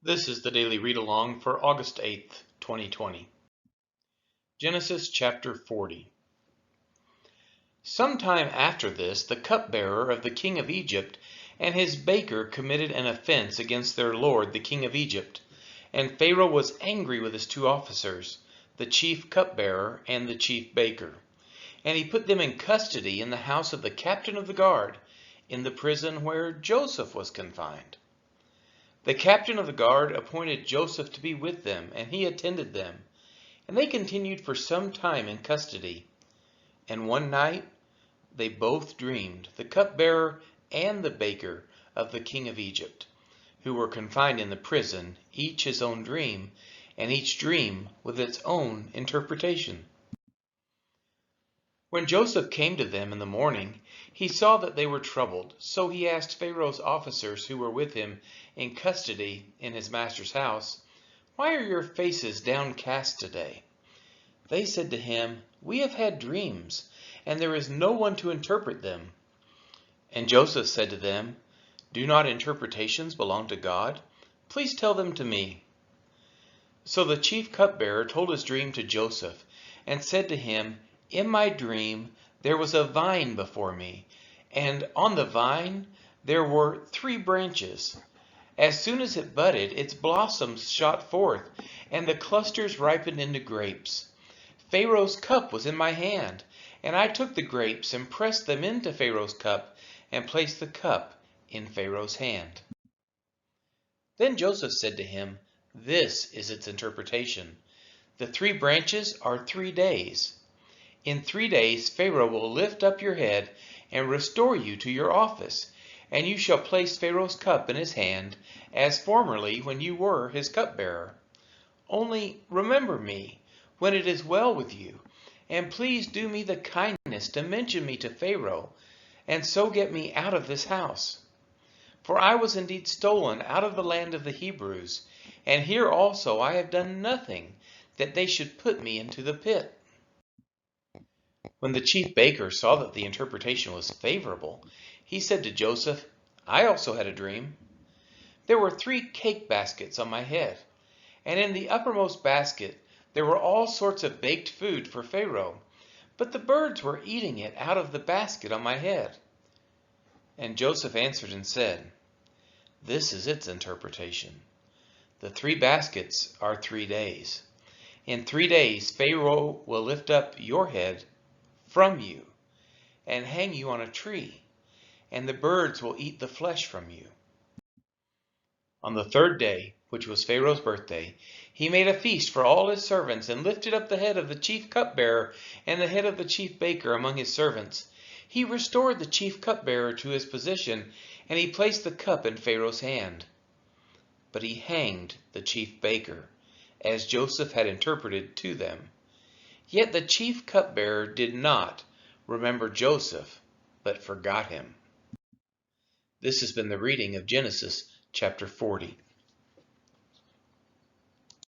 This is the daily read along for August 8th, 2020. Genesis chapter 40. Sometime after this, the cupbearer of the king of Egypt and his baker committed an offense against their lord, the king of Egypt. And Pharaoh was angry with his two officers, the chief cupbearer and the chief baker. And he put them in custody in the house of the captain of the guard, in the prison where Joseph was confined. The captain of the guard appointed Joseph to be with them, and he attended them. And they continued for some time in custody. And one night they both dreamed, the cupbearer and the baker of the king of Egypt, who were confined in the prison, each his own dream, and each dream with its own interpretation. When Joseph came to them in the morning, he saw that they were troubled. So he asked Pharaoh's officers who were with him in custody in his master's house, "Why are your faces downcast today?" They said to him, "We have had dreams, and there is no one to interpret them." And Joseph said to them, "Do not interpretations belong to God? Please tell them to me." So the chief cupbearer told his dream to Joseph, and said to him, "In my dream there was a vine before me, and on the vine there were 3 branches. As soon as it budded, its blossoms shot forth, and the clusters ripened into grapes. Pharaoh's cup was in my hand, and I took the grapes and pressed them into Pharaoh's cup, and placed the cup in Pharaoh's hand." Then Joseph said to him, "This is its interpretation. The 3 branches are 3 days. In 3 days Pharaoh will lift up your head and restore you to your office, and you shall place Pharaoh's cup in his hand, as formerly when you were his cupbearer. Only remember me when it is well with you, and please do me the kindness to mention me to Pharaoh, and so get me out of this house. For I was indeed stolen out of the land of the Hebrews, and here also I have done nothing that they should put me into the pit." When the chief baker saw that the interpretation was favorable, he said to Joseph, "I also had a dream. There were 3 cake baskets on my head, and in the uppermost basket there were all sorts of baked food for Pharaoh, but the birds were eating it out of the basket on my head." And Joseph answered and said, "This is its interpretation. The 3 baskets are 3 days. In 3 days Pharaoh will lift up your head from you and hang you on a tree, and the birds will eat the flesh from you." On the 3rd day, which was Pharaoh's birthday, he made a feast for all his servants, and lifted up the head of the chief cupbearer and the head of the chief baker among his servants. He restored the chief cupbearer to his position, and he placed the cup in Pharaoh's hand. But he hanged the chief baker, as Joseph had interpreted to them. Yet the chief cupbearer did not remember Joseph, but forgot him. This has been the reading of Genesis chapter 40.